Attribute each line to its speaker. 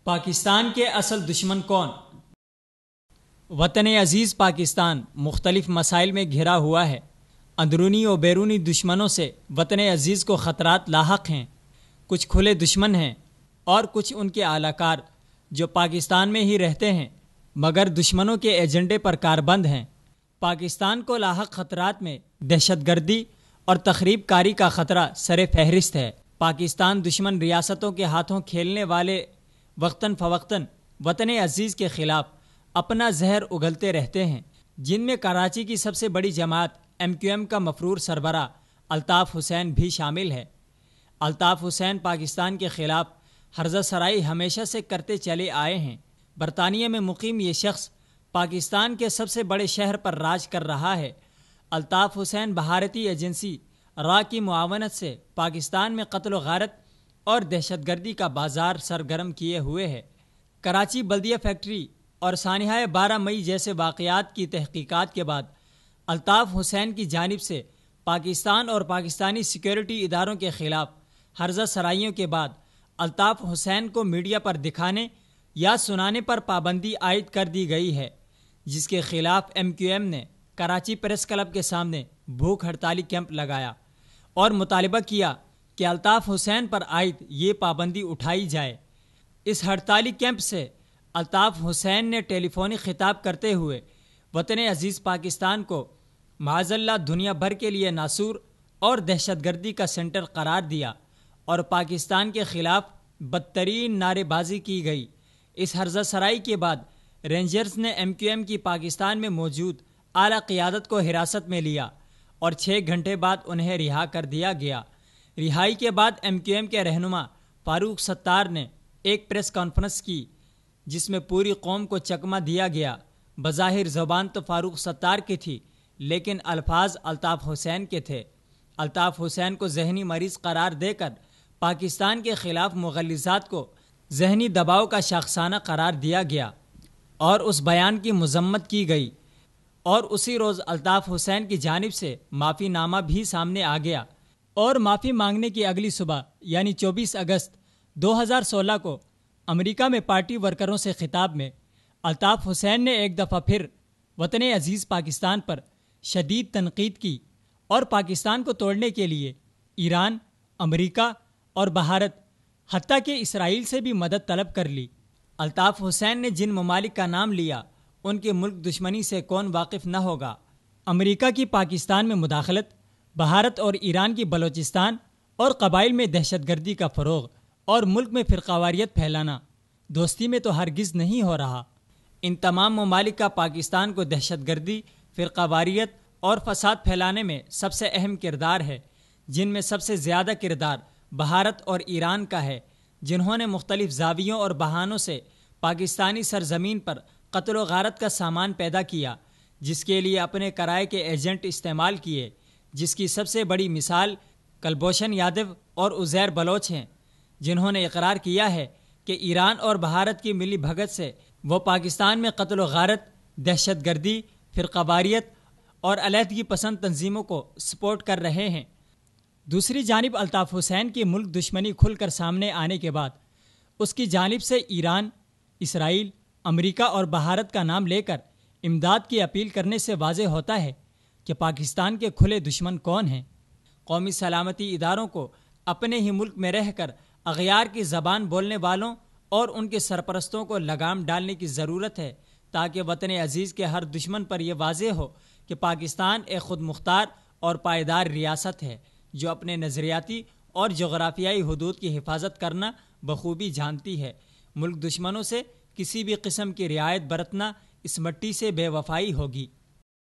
Speaker 1: پاکستان کے اصل دشمن کون؟ وطن عزیز پاکستان مختلف مسائل میں گھرا ہوا ہے۔ اندرونی و بیرونی دشمنوں سے وطن عزیز کو خطرات لاحق ہیں۔ کچھ کھلے دشمن ہیں اور کچھ ان کے اعلی کار جو پاکستان میں ہی رہتے ہیں مگر دشمنوں کے ایجنڈے پر کاربند ہیں۔ پاکستان کو لاحق خطرات میں دہشت گردی اور تخریب کاری کا خطرہ سر فہرست ہے۔ پاکستان دشمن ریاستوں کے ہاتھوں کھیلنے والے وقتاً فوقتاً وطن عزیز کے خلاف اپنا زہر اگلتے رہتے ہیں، جن میں کراچی کی سب سے بڑی جماعت MQM کا مفرور سربراہ الطاف حسین بھی شامل ہے۔ الطاف حسین پاکستان کے خلاف ہرزہ سرائی ہمیشہ سے کرتے چلے آئے ہیں۔ برطانیہ میں مقیم یہ شخص پاکستان کے سب سے بڑے شہر پر راج کر رہا ہے۔ الطاف حسین بھارتی ایجنسی را کی معاونت سے پاکستان میں قتل و غارت اور دہشت گردی کا بازار سرگرم کیے ہوئے ہے۔ کراچی بلدیہ فیکٹری اور سانحہ 12 مئی جیسے واقعات کی تحقیقات کے بعد الطاف حسین کی جانب سے پاکستان اور پاکستانی سیکیورٹی اداروں کے خلاف ہرزہ سرائیوں کے بعد الطاف حسین کو میڈیا پر دکھانے یا سنانے پر پابندی عائد کر دی گئی ہے، جس کے خلاف MQM نے کراچی پریس کلب کے سامنے بھوک ہڑتالی کیمپ لگایا اور مطالبہ کیا کہ الطاف حسین پر عائد یہ پابندی اٹھائی جائے۔ اس ہڑتالی کیمپ سے الطاف حسین نے ٹیلی فونی خطاب کرتے ہوئے وطن عزیز پاکستان کو معاذ اللہ دنیا بھر کے لیے ناسور اور دہشت گردی کا سینٹر قرار دیا اور پاکستان کے خلاف بدترین نعرے بازی کی گئی۔ اس ہرزہ سرائی کے بعد رینجرز نے MQM کی پاکستان میں موجود اعلیٰ قیادت کو حراست میں لیا اور 6 گھنٹے بعد انہیں رہا کر دیا گیا۔ رہائی کے بعد MQM کے رہنما فاروق ستار نے ایک پریس کانفرنس کی جس میں پوری قوم کو چکمہ دیا گیا۔ بظاہر زبان تو فاروق ستار کی تھی لیکن الفاظ الطاف حسین کے تھے۔ الطاف حسین کو ذہنی مریض قرار دے کر پاکستان کے خلاف مغلظات کو ذہنی دباؤ کا شاخسانہ قرار دیا گیا اور اس بیان کی مذمت کی گئی، اور اسی روز الطاف حسین کی جانب سے معافی نامہ بھی سامنے آ گیا اور معافی مانگنے کی اگلی صبح یعنی 24 اگست 2016 کو امریکہ میں پارٹی ورکروں سے خطاب میں الطاف حسین نے ایک دفعہ پھر وطن عزیز پاکستان پر شدید تنقید کی اور پاکستان کو توڑنے کے لیے ایران، امریکہ اور بھارت حتیٰ کہ اسرائیل سے بھی مدد طلب کر لی۔ الطاف حسین نے جن ممالک کا نام لیا ان کے ملک دشمنی سے کون واقف نہ ہوگا؟ امریکہ کی پاکستان میں مداخلت، بھارت اور ایران کی بلوچستان اور قبائل میں دہشت گردی کا فروغ اور ملک میں فرقہ واریت پھیلانا دوستی میں تو ہرگز نہیں ہو رہا۔ ان تمام ممالک کا پاکستان کو دہشت گردی، فرقہ واریت اور فساد پھیلانے میں سب سے اہم کردار ہے، جن میں سب سے زیادہ کردار بھارت اور ایران کا ہے، جنہوں نے مختلف زاویوں اور بہانوں سے پاکستانی سرزمین پر قتل و غارت کا سامان پیدا کیا، جس کے لیے اپنے کرائے کے ایجنٹ استعمال کیے، جس کی سب سے بڑی مثال کلبھوشن یادو اور عزیر بلوچ ہیں، جنہوں نے اقرار کیا ہے کہ ایران اور بھارت کی ملی بھگت سے وہ پاکستان میں قتل و غارت، دہشت گردی، فرقہ واریت اور علیحدگی پسند تنظیموں کو سپورٹ کر رہے ہیں۔ دوسری جانب الطاف حسین کی ملک دشمنی کھل کر سامنے آنے کے بعد اس کی جانب سے ایران، اسرائیل، امریکہ اور بھارت کا نام لے کر امداد کی اپیل کرنے سے واضح ہوتا ہے کہ پاکستان کے کھلے دشمن کون ہیں۔ قومی سلامتی اداروں کو اپنے ہی ملک میں رہ کر اغیار کی زبان بولنے والوں اور ان کے سرپرستوں کو لگام ڈالنے کی ضرورت ہے تاکہ وطن عزیز کے ہر دشمن پر یہ واضح ہو کہ پاکستان ایک خود مختار اور پائیدار ریاست ہے جو اپنے نظریاتی اور جغرافیائی حدود کی حفاظت کرنا بخوبی جانتی ہے۔ ملک دشمنوں سے کسی بھی قسم کی رعایت برتنا اس مٹی سے بے وفائی ہوگی۔